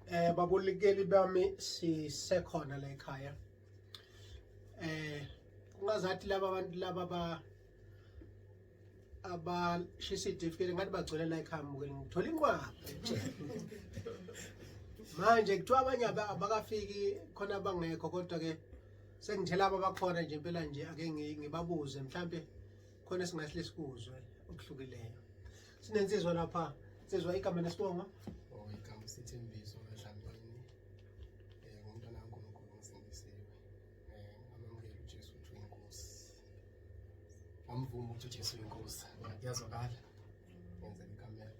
Babulikeli bami sisekhona la ekhaya. Kungazathi laba abantu laba abashisa idifikeli ngathi bagcwele la ekhaya mbukeli ngithola inqwaba. Manje kuthiwa abanye abakafiki khona abangekho kodwa ke sengithela abakhona nje impela nje ake ngibabuze mhlambe khona singahle sikuzwe okuhlukileyo. Sinensizwa lapha, sizwa igama lesibongo. Igama sithembiso ehlambeni. Ngumntwana kaNkulunkulu ngisindisiwe. Ngamamukela uJesu uthi inkosi. Ngamvuma ukuthi uJesu inkosi. Kuyazwakala. Ngenzela ikamela.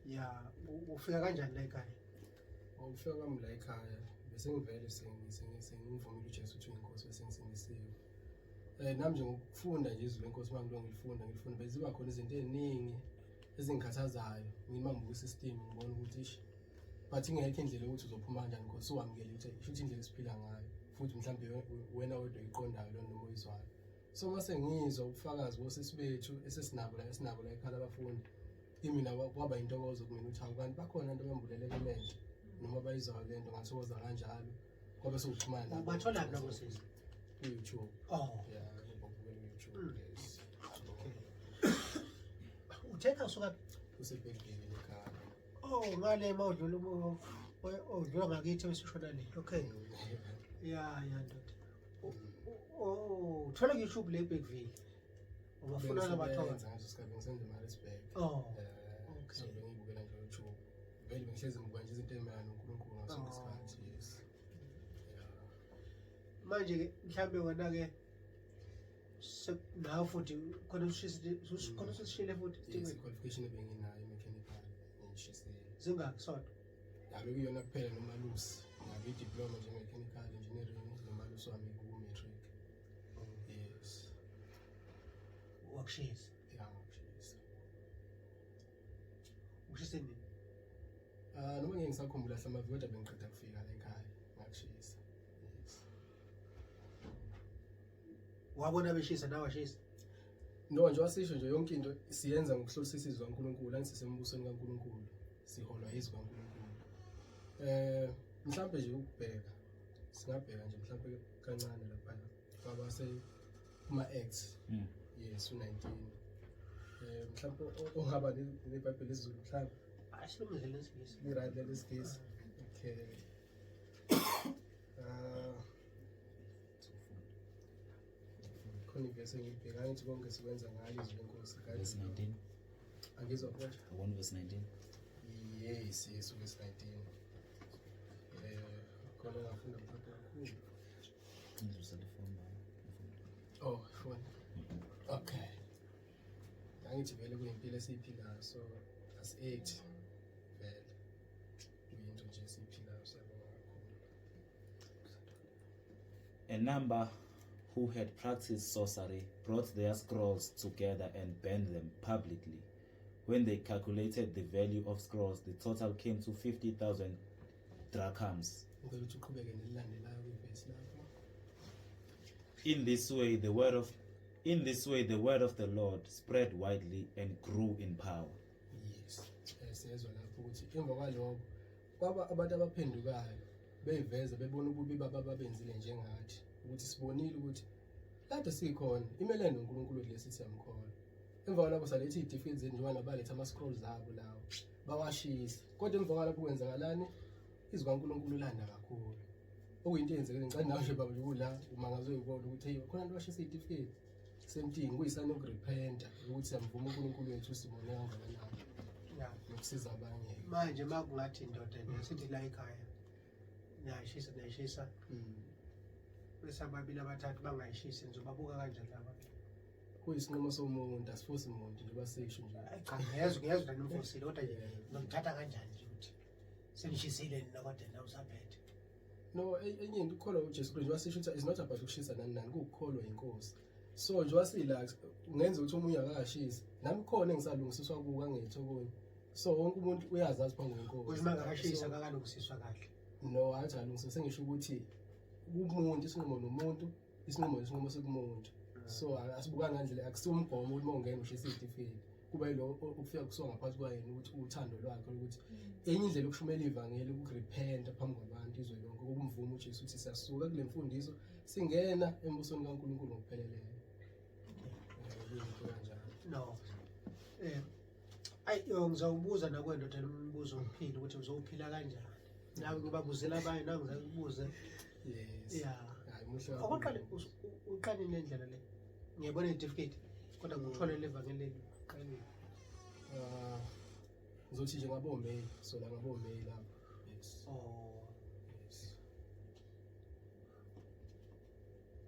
Ya, ufika kanjani la ekhaya? Ufika kwami la ekhaya bese ngivele sengivumile uJesu uthi inkosi bese ngisindisiwe. Nami nje ngokufunda nje izwi lenkosi mangilonga ngilifunda beziba khona izinto eziningi ezingikhathazayo ngima ngibuka isystem ngibona ukuthi but ingekho indlela ukuthi uzophuma kanjani because uwamukele ukuthi futhi indlela esiphila ngayo futhi mhlambe wena wedwa uyiqondayo lo noma uyizwayo. So mase ngizwa ubufakazi bosisi bethu esesinabo la ekhaya abafundi imina kwaba intokozo kumina ukuthi abantu bakhona abantu abambuleleke emente noma bayizwayo lento ngathokoza kanjalo kwabe sokuxhumana Bathola lapha kusisi. YouTube. Oh. Yeah, YouTube. Yes. Uthetha usuka Usebhekile ekhaya. Oh ngale mawudlula udlula ngakithi wesishona le. Okay. Ya ndoda. Uthola ku-YouTube le eBergville. Ubafuna nabathola. Ngaso sikhathi ngisenza eMaritzburg. Oh. Okay. So ngibukela nje YouTube. Vele ngihlezi ngibuka nje izinto ezimayana noNkulunkulu ngaso isikhathi. Yes. Manje ke mhlambe wena ke nawe futhi khona usishile futhi Yes, qualification ebenginayo mechanical ngishise. Zingaki sona? Yabe kuyona kuphela nomalusi. Ngabe diploma nje mechanical engineering nomalusi wami ku-matric. Yes. Wakushisa. Yeah, ngishise. Ushise nini? Noma ngeke ngisakhumbula hlamava kodwa bengiqeda kufika la ekhaya ngakushisa. Yes. Wabona beshisa nawe washisa? No nje wasisho nje yonke into siyenza ngokuhlolisisa izwi kaNkulunkulu angisisembusweni kaNkulunkulu siholwa izwi kaNkulunkulu. Mhlambe nje ukubheka singabheka nje mhlambe kancane lapha kwaba kuma acts. Yes u19. Mhlambe ongaba neBhayibheli isiZulu mhlambe Asilumile lesingisi. right lesikisi. Okay. Khona ivese ngibheka ngithi konke sikwenza ngayo izwi lenkosi Verse 19. angizwa kodwa 1 verse 19. yes verse 19. Khona ngafunda mhlawumbe kakhulu. Oh phone. Okay. Angithi vele kuyimpilo esiyiphilayo so as 8 vele kuyinto nje esiyiphilayo siyabonga kakhulu. A number who had practiced sorcery brought their scrolls together and burned them publicly. When they calculated the value of scrolls, the total came to 50,000 drachms. Ngicela ukuthi uqhubeke nelilandelayo kwivesi lapho. In this way, the word of the Lord spread widely and grew in power. Yes. Siyezwa lapho ukuthi emva kwalokho kwaba abantu abaphendukayo beyiveza bebona ukubi babenzile njengathi ukuthi sibonile ukuthi kade sikhona imelene noNkulunkulu lesi siyamkholwa. Emva kwalapho salethe idificts njengoba nabaletha ama-scrolls abo lawo bawashisa. Kodwa emva kwalapho kwenzakalani izwi kaNkulunkulu landa kakhulu. Okuyinto eyenzekile ngicela nawe nje baba la umangazwe ukubona ukuthi hey khona into washisa idificts. Semthini kuyisana ukurepenta ukuthi siyamvuma uNkulunkulu wethu sibone kangakanani. Ya. Nokusiza abanye. Manje makungathi indoda nesithi la ekhaya. Nayishisa. Bese ababili abathathu bangayishisi nizobabuka kanjani laba? Kuyisinqumo somuntu asiforce umuntu nje basisho nje. Cha ngiyezwa la nomfosile kodwa nje nomthatha kanjani nje ukuthi senishisile nina kodwa na usaphethe. No enye into ukholwa uJesu Kristu wasisho ukuthi is not about ukushisa nani kukholwa inkosi. So nje wasila ungenza ukuthi umunye akashisa. Nami khona engisalungisiswa kuka angetho konke. So wonke umuntu uyazazi phambi kwenkosi. Ukuthi mangakashisa akakalungisiswa kahle. No athi alungisiswa sengisho ukuthi umuntu isinqumo nomuntu isinqumo sekumuntu. So asibukanga ngandlela akusiwo umgomo ukuthi mawungena ushisa idificate. kuba yilo ukufika kusuka ngaphansi kwayena ukuthi uthando lwakhe ukuthi enye indlela yokushumela ivangeli ukurepenta phambi kwabantu izwe lonke ukumvuma uJesu ukuthi siyasuka kule mfundiso singena embusweni kaNkulunkulu ngokupheleleyo. No. Ngizawubuza nakwendoda nombuzo ophila ukuthi uzowuphila kanjani. Nawe ngibabuzela abanye nawe ngizakubuze. Yes. Yeah. Hayi muhle. Okokuqala uqale nendlela le. Ngiyabona certificate kodwa ngithole le vangeli qale. Ngizothi nje ngabomeli sola ngabomeli lapha. Yes. Oh, Yes.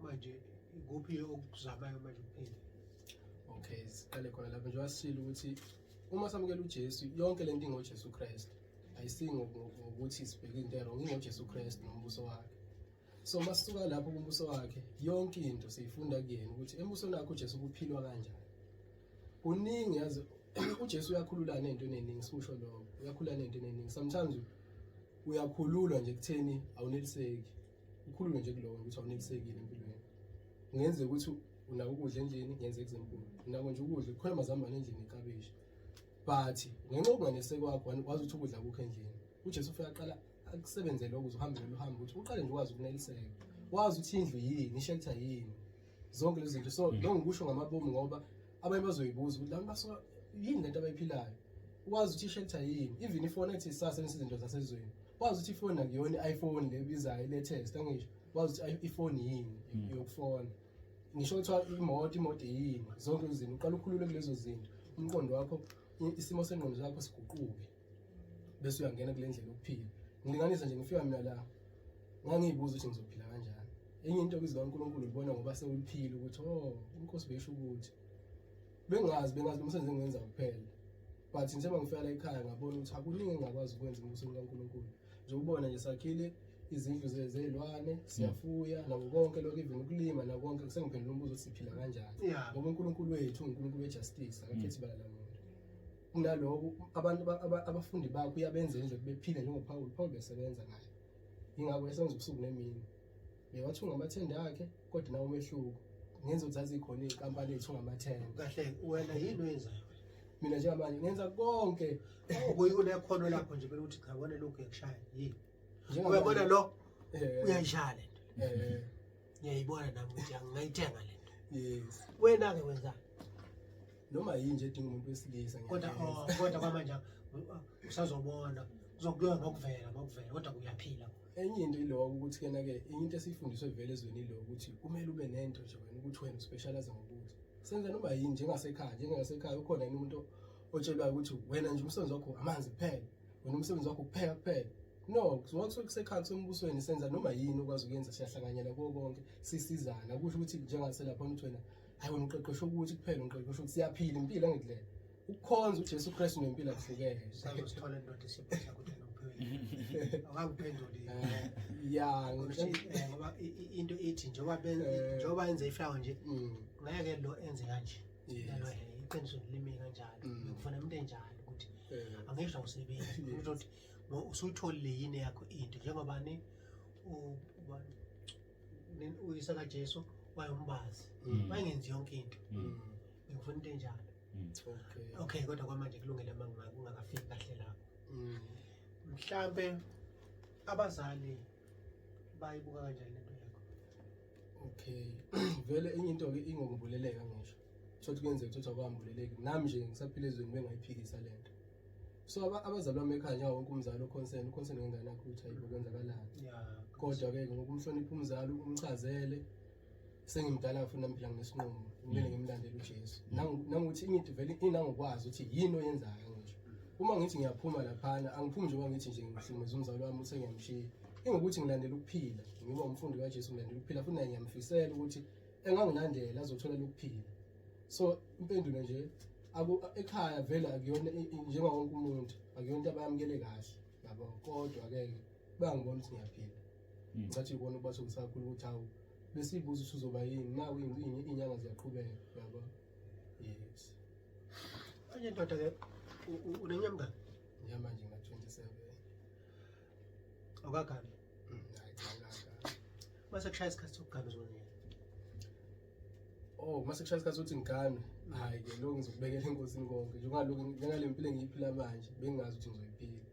manje ikuphi okuzamayo manje kuphela? Okay, siqale khona lapha nje wasishilo ukuthi uma samukela uJesu yonke lento ingoJesu Kristu. Ayisingo ukuthi sibheke into wrong ingoJesu Kristu nombuso wakhe. So masisuka lapho kumbuso wakhe yonke into siyifunda kuyena ukuthi embusweni wakhe uJesu kuphilwa kanjani. Kuningi yazi uJesu uyakhulula nento eningi sikusho lokho. Uyakhulula nento eningi. Sometimes uyakhululwa nje kutheni awuneliseki. Ukhululwe nje kuloko ukuthi awunelisekile empilweni. Ngenze ukuthi unako ukudla endlini ngenze example. Unako nje ukudla khona amazambane endlini ekabishi. But ngenxa yokunganeseki kwakho wazi ukuthi ukudla kukho endlini. uJesu ufika aqala akusebenzele ukuze uhambe uhambe ukuthi uqale nje ukwazi ukuneliseka. Wazi ukuthi indlu yini, ishelter yini. Zonke lezi zinto. So lo ngikusho ngamabomu ngoba abanye bazoyibuza ukuthi laba baso yini lento abayiphilayo. Wazi ukuthi ishelter yini, even ifone ethi sasa izinto zasezweni. Wazi ukuthi ifone akuyona iPhone lebizayo latest angisho. Wazi ukuthi ifone yini yokufona. Ngisho ukuthi imoto yini. Zonke izinto uqala ukukhulula kulezo zinto. Umqondo wakho isimo sengqondo zakho siguquke. Bese uyangena kule ndlela yokuphila. Ngilinganisa nje ngifika mina la ngangiyibuza ukuthi ngizophila kanjani. Enye into okuzwa uNkulunkulu ubona ngoba sewuphila ukuthi inkosi besho ukuthi bengazi umsebenzi engenza kuphela. But njengoba ngifika la ekhaya ngabona ukuthi akuningi engakwazi ukwenza umbusweni kaNkulunkulu. Nje ubona nje sakhile izindlu zelwane siyafuya nako konke lokho even ukulima nako konke kusengiphendula umbuzo ukuthi siphila kanjani. Ngoba uNkulunkulu wethu uNkulunkulu wejustice akakhethi bala lamuntu. Kunaloko abantu abafundi bakho uyabenzela nje bephile njengoPaul. Paul besebenza naye. Ingakho esenza ubusuku nemini. Bewathunga amathenda akhe kodwa nawo umehluko. Ngenza ukuthi azikhona izinkampani ezithunga amathenda. Kahle wena yini oyenzayo? Mina njengamanje ngenza konke. Ukuyikho lapho nje bele uthi cha wona lokho yakushaya yini? Uyabona lo uyayishaya lento. Ngiyayibona nami ukuthi angayithenga lento. Yes. Wena ke wenzani? Noma yini nje edinga umuntu wesilisa kodwa kwamanje usazobona uzokuya ngokuvela kodwa kuyaphila. Enye into ilo ukuthi kena ke into esifundiswe vele ezweni lo ukuthi kumele ube nento nje wena ukuthi wena uspecialize ngokuthi senza noma yini njengasekhaya ukhona yini umuntu otshelwayo ukuthi wena nje umsebenzi wakho amanzi kuphela wena umsebenzi wakho kupheka kuphela. No, kuzokuthi kusekhaya sombusweni senza noma yini okwazi ukuyenza siyahlanganyela konke sisizana kusho ukuthi njengase lapha uthi wena hayi wena uqeqesho ukuthi kuphela uqeqesho ukuthi siyaphila impilo engidlela ukukhonza uJesu Kristu nempilo akuhlukene. Sizosithola indoda esiphatha ukuthi nophiwe. Awangiphenduli. Yeah, ngoba into ethi njengoba enze iflower nje ngeke lo enze kanje. Yalo iqiniso limi kanjalo. Ngifuna umuntu enjalo ukuthi angisho usebenzi ukuthi usuyitholile yini yakho into njengoba uyisa kaJesu wayombazi wayengenzi yonke into. Ngifuna into enjalo. Okay kodwa kwamanje kulungile ungakafiki kahle lapho. Mhlambe abazali bayibuka kanjani lento yakho? Okay. Vele enye into ke ingokubuleleka ngisho. Thothi kuyenzeka ukuthi akwambuleleki. Nami nje ngisaphila ezweni bengayiphikisa lento. So abazali bami ekhaya nje wonke umzali oconcern ngengane yakhe ukuthi hayibo kwenzakalani. Yeah. Kodwa ke ngokumhlonipha umzali umchazele sengimdala futhi namphila ngesinqumo. Kumele ngimlandele uJesu. Nangokuthi ingithi vele inangokwazi ukuthi yini oyenzayo ngisho. Uma ngithi ngiyaphuma laphana angiphumi nje ngithi nje ngihlukumeza umzali wami usengiyamshiya. Ingokuthi ngilandela ukuphila. Ngiba umfundi kaJesu ngilandela ukuphila futhi naye ngiyamfisela ukuthi engangilandela azothola ukuphila. So impendulo nje ekhaya vele akuyona njenga wonke umuntu akuyona into abayamukele kahle yabo kodwa ke bangibona ukuthi ngiyaphila. Ngathi ubona ukuthi usakhulu ukuthi hawu besibuza ukuthi uzoba yini nawe inyanga ziyaqhubeka yabo. Yes. Anje ndoda ke unenyamka manje nga 27. Awukagami. Hayi cha. Mase kushaya isikhathi sokugama uzona. Mase kushaya isikhathi sokuthi ngigane. Hayi ke lo ngizokubekela enkosini konke njengale mpilo engiyiphila manje bengingazi ukuthi ngizoyiphila.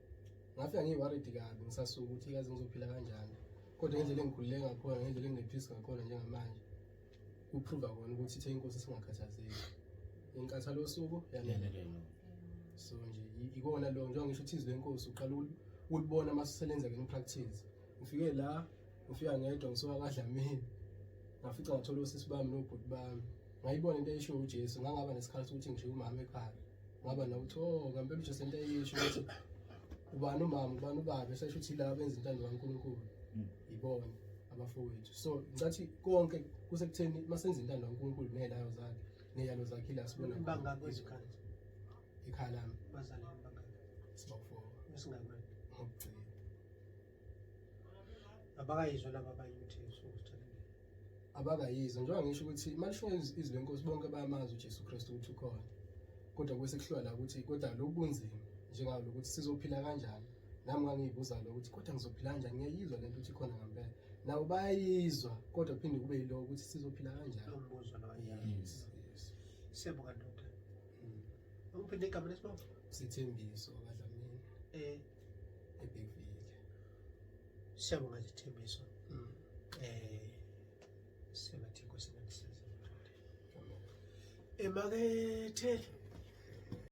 Ngafika ngiworried kabi ngisasuka ukuthi kaze ngizophila kanjani. Kodwa ngendlela engikhulule ngakhona ngendlela enginepeace ngakhona njengamanje kuprove kona ukuthi ithe inkosi singakhathazeki. Inkathalo yosuku yanele. So nje ikona lo njengoba ngisho ukuthi izwe lenkosi uqala ulibona masiselenza ke practice. Ngifike la ngifika ngedwa ngisoka kaDlamini. Ngafica ngathola usisi bami nobhuti bami. Ngayibona into eyisho uJesu ngangaba nesikhathi ukuthi ngisho umama ekhaya. Ngaba nawuthi ngempela uJesu into eyisho ukuthi ubani umama ubani ubaba esasho ukuthi la benza intando kaNkulunkulu. Ibona abafowethu. So ngathi konke kusekutheni masenza intando kaNkulunkulu nezilayo zakhe neziyalo zakhe la sibona bangaki kwezikhali ekhaya lami bazali bangaki sibafo esingabani ngokugcina. abakayizwa laba abanye ukuthi usuthalile Abakayizwa njengoba ngisho ukuthi malisho izwi lenkosi bonke bayamazi uJesu Kristu ukuthi ukhona. Kodwa kwese kuhlwa la ukuthi kodwa lokubunzima njengalo ukuthi sizophila kanjani. Nami ngangiyibuza lo ukuthi kodwa ngizophila kanjani ngiyayizwa lento ukuthi ikhona ngempela. Nawo bayizwa kodwa kuphinde kube yilo ukuthi sizophila kanjani. lo mbuzo lo Yes. siyabonga ndoda ungiphinde igama lesibongo Sithembiso kaDlamini eBigville. siyabonga Sithembiso siyabathi inkosi ngandisize emakethe